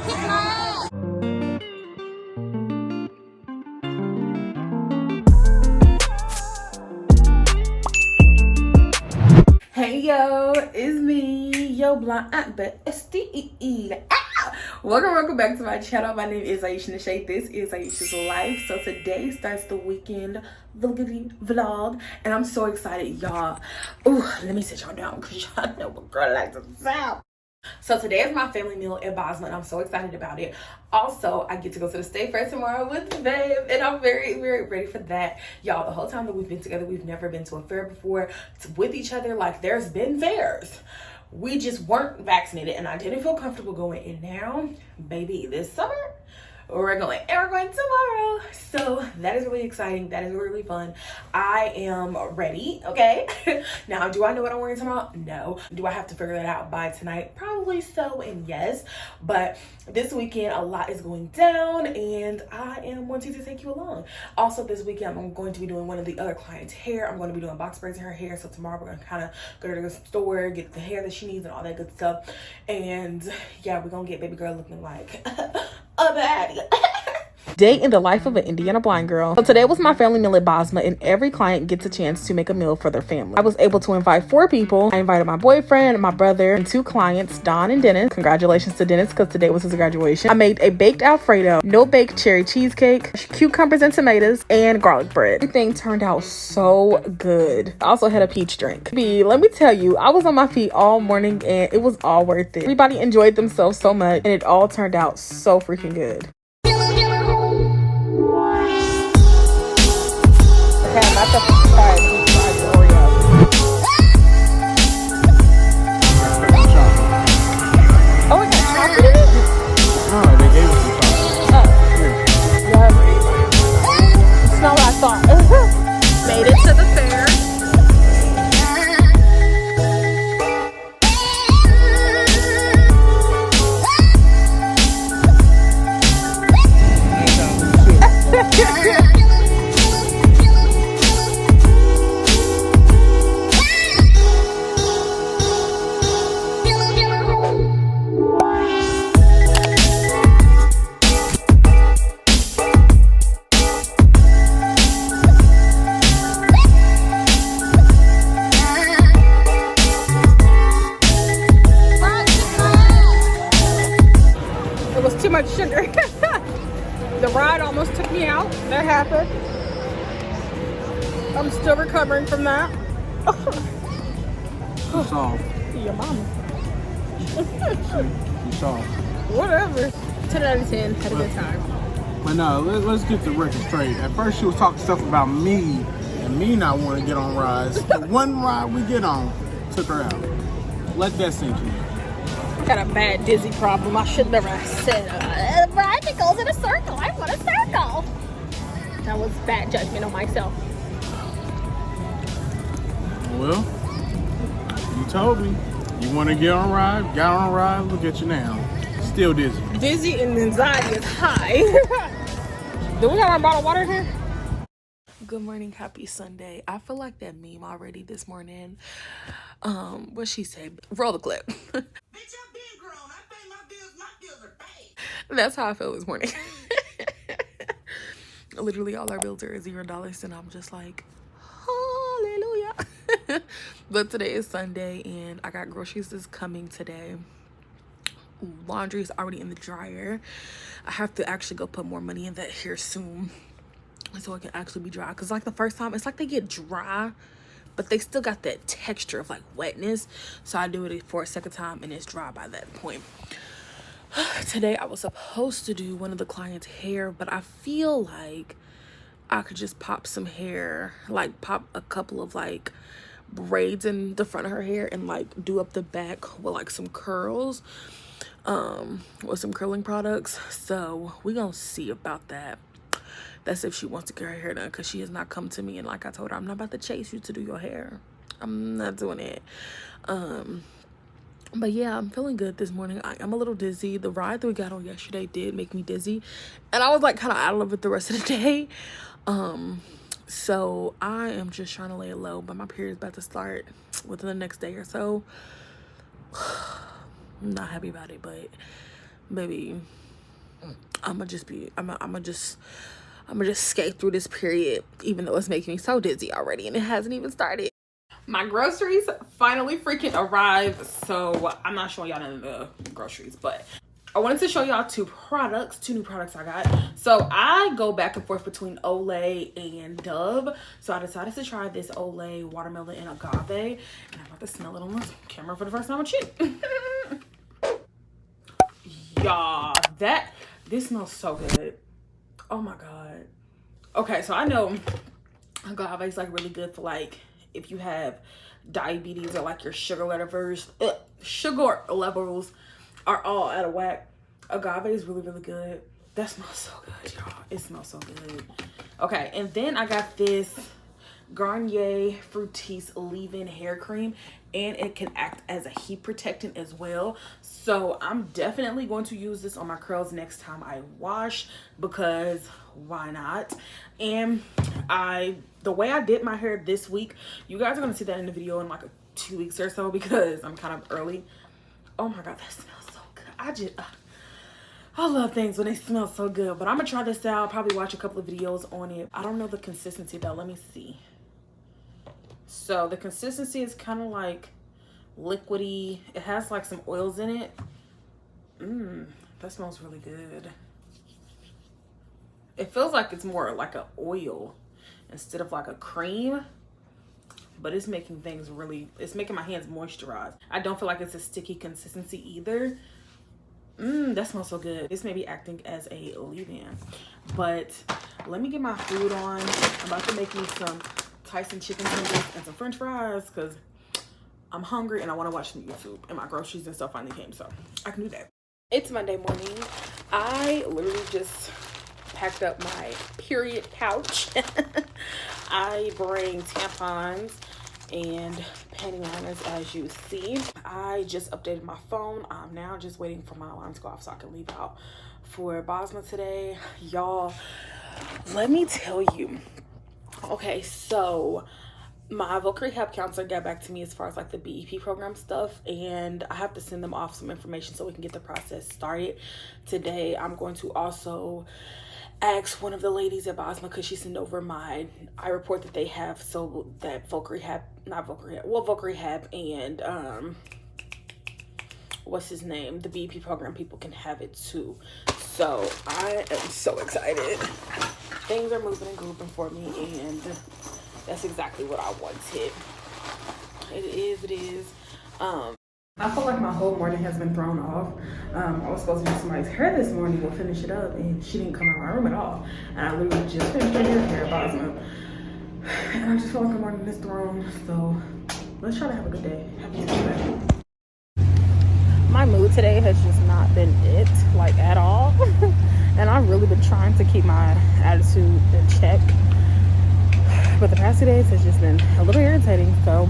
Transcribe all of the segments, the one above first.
Hey yo, it's me, yo blonde bestie. Welcome back to my channel. My name is Aisha the Shade. This is Aisha's life. So today starts the weekend vlog, and I'm so excited, y'all. Ooh, let me sit y'all down because y'all know what girl likes to sound. So today is my family meal at Basma, and I'm so excited about it. Also, I get to go to the state fair tomorrow with babe, and I'm very ready for that. Y'all, the whole time that we've been together, we've never been to a fair before with each other. Like, there's been fairs. We just weren't vaccinated, and I didn't feel comfortable going in now. Baby, this summer, we're going tomorrow. So that is really exciting. That is really fun. I am ready, okay? Now, do I know what I'm wearing tomorrow? No. Do I have to figure that out by tonight? Probably so, and yes. But this weekend, a lot is going down, and I am wanting to take you along. Also, this weekend, I'm going to be doing one of the other clients' hair. I'm going to be doing box braids in her hair. So tomorrow, we're going to kind of go to the store, get the hair that she needs and all that good stuff. And yeah, we're going to get baby girl looking like a baddie. Day in the life of an Indiana blind girl. So today was my family meal at Basma, and every client gets a chance to make a meal for their family. I was able to invite 4 people. I invited my boyfriend, my brother, and 2 clients, Don and Dennis. Congratulations to Dennis because today was his graduation. I made a baked Alfredo, no baked cherry cheesecake, cucumbers and tomatoes, and garlic bread. Everything turned out so good. I also had a peach drink. Let me tell you, I was on my feet all morning and it was all worth it. Everybody enjoyed themselves so much and it all turned out so freaking good. Okay, not the Oreo. Oh, we got chocolate in it? Oh, they gave us some chocolate. Yeah. It's not what I thought. Made it to the fair. Too much sugar. The ride almost took me out. That happened. I'm still recovering from that. She's soft. Your mama. She's soft. Whatever. 10 out of 10. Had a good time. But no, let's get the record straight. At first she was talking stuff about me and me not wanting to get on rides. The one ride we get on took her out. Let that sink in. Got a bad dizzy problem. I should never have said ride that goes in a circle. I want a circle. That was bad judgment on myself. Well, you told me you want to get on a ride. Got on a ride. Look at you now. Still dizzy. Dizzy and anxiety is high. Do we have our bottled water here? Good morning, happy Sunday. I feel like that meme already this morning. What she said? Roll the clip. Bitch, I've been grown. I pay my bills are paid. That's how I feel this morning. Literally all our bills are $0 and I'm just like, hallelujah. But today is Sunday and I got groceries that's coming today. Laundry is already in the dryer. I have to actually go put more money in that here soon so it can actually be dry, because like the first time it's like they get dry but they still got that texture of like wetness, so I do it for a second time and it's dry by that point. Today I was supposed to do one of the clients' hair, but I feel like I could just pop some hair, like pop a couple of like braids in the front of her hair and like do up the back with like some curls with some curling products. So we gonna see about that. That's if she wants to get her hair done, because she has not come to me, and like I told her, I'm not about to chase you to do your hair. I'm not doing it. But yeah, I'm feeling good this morning. I'm a little dizzy. The ride that we got on yesterday did make me dizzy, and I was like kind of out of it the rest of the day. So I am just trying to lay it low, but my period's about to start within the next day or so. I'm not happy about it, but baby, I'm gonna just skate through this period, even though it's making me so dizzy already and it hasn't even started. My groceries finally freaking arrived, so I'm not showing y'all none of the groceries, but I wanted to show y'all two new products I got. So I go back and forth between Olay and Dove, so I decided to try this Olay watermelon and agave, and I'm about to smell it on the camera for the first time with you. Y'all, this smells so good. Oh my god. Okay, so I know agave is like really good for like if you have diabetes or like your sugar levels are all out of whack. Agave is really, really good. That smells so good, y'all. It smells so good. Okay, and then I got this Garnier Fructis leave-in hair cream, and it can act as a heat protectant as well. So I'm definitely going to use this on my curls next time I wash, because why not? And the way I did my hair this week, you guys are going to see that in the video in like 2 weeks or so, because I'm kind of early. Oh my god, that smells so good. I love things when they smell so good. But I'm gonna try this out, probably watch a couple of videos on it. I don't know the consistency though. Let me see. So the consistency is kind of like liquidy. It has like some oils in it. That smells really good. It feels like it's more like an oil instead of like a cream, but it's making things really, it's making my hands moisturized. I don't feel like it's a sticky consistency either. That smells so good. This may be acting as a leave-in, but let me get my food on. I'm about to make me some Tyson chicken tenders and some french fries because I'm hungry and I want to watch some YouTube, and my groceries and stuff finally came, so I can do that. It's Monday morning. I literally just packed up my period pouch. I bring tampons and panty liners, as you see. I just updated my phone. I'm now just waiting for my alarm to go off so I can leave out for Bosma today. Y'all, let me tell you. Okay, so my voc rehab counselor got back to me as far as like the BEP program stuff, and I have to send them off some information so we can get the process started today. I'm going to also ask one of the ladies at Bosma, because she sent over my eye report that they have, so that voc rehab and what's his name, the BEP program people can have it too. So I am so excited. Things are moving and grooving for me, and that's exactly what I wanted. It is. I feel like my whole morning has been thrown off. I was supposed to do somebody's hair this morning. We'll finish it up, and she didn't come out of my room at all. And I literally just finished her hair at Bosma. And I just feel like my morning is thrown. So let's try to have a good day. Happy Tuesday. My mood today has just not been it, like at all. And I've really been trying to keep my attitude in check. But the past 2 days has just been a little irritating. So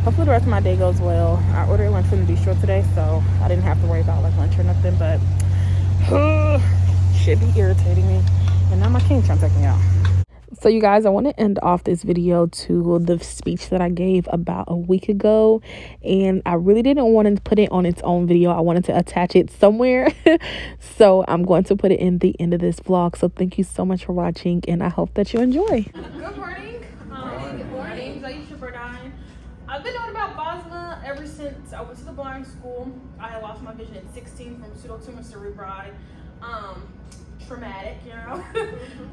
hopefully the rest of my day goes well. I ordered lunch from the bistro today, so I didn't have to worry about like lunch or nothing, but should be irritating me. And now my king trying to take me out. So you guys, I want to end off this video to the speech that I gave about a week ago, and I really didn't want to put it on its own video. I wanted to attach it somewhere. So I'm going to put it in the end of this vlog. So thank you so much for watching, and I hope that you enjoy. Good morning. Good morning. Aisha Fairday. I've been knowing about Bosma ever since I went to the blind school. I had lost my vision at 16 from pseudotumor cerebri. Traumatic, you know.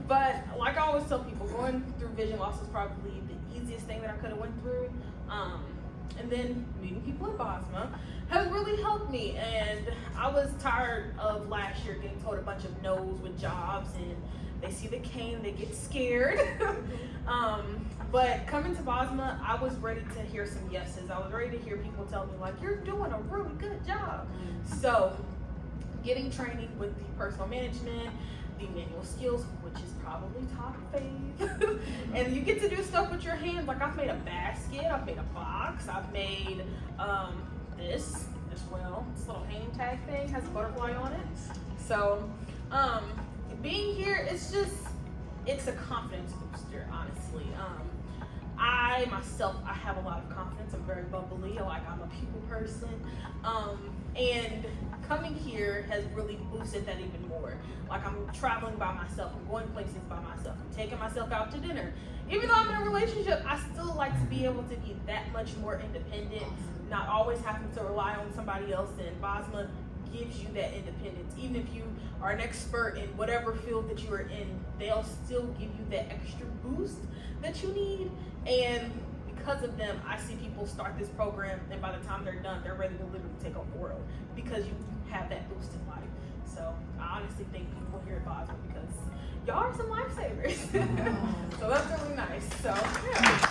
But like I always tell people, going through vision loss was probably the easiest thing that I could have went through. And then meeting people at Bosma has really helped me. And I was tired of last year getting told a bunch of no's with jobs, and they see the cane, they get scared. But coming to Bosma, I was ready to hear some yeses. I was ready to hear people tell me like, you're doing a really good job. So getting training with the personal management, the manual skills, which is probably top fave. And you get to do stuff with your hands. Like I've made a basket, I've made a box, I've made this as well. This little hang tag thing has a butterfly on it. So being here, it's a confidence booster, honestly. I myself, I have a lot of confidence. I'm very bubbly. I'm a people person. And coming here has really boosted that even more. Like, I'm traveling by myself. I'm going places by myself. I'm taking myself out to dinner. Even though I'm in a relationship, I still like to be able to be that much more independent, not always having to rely on somebody else. And Basma gives you that independence. Even if you are an expert in whatever field that you are in, they'll still give you that extra boost that you need. And because of them, I see people start this program, and by the time they're done, they're ready to literally take over the world because you have that boost in life. So I honestly think people here at Basma, because y'all are some lifesavers. So that's really nice. So yeah.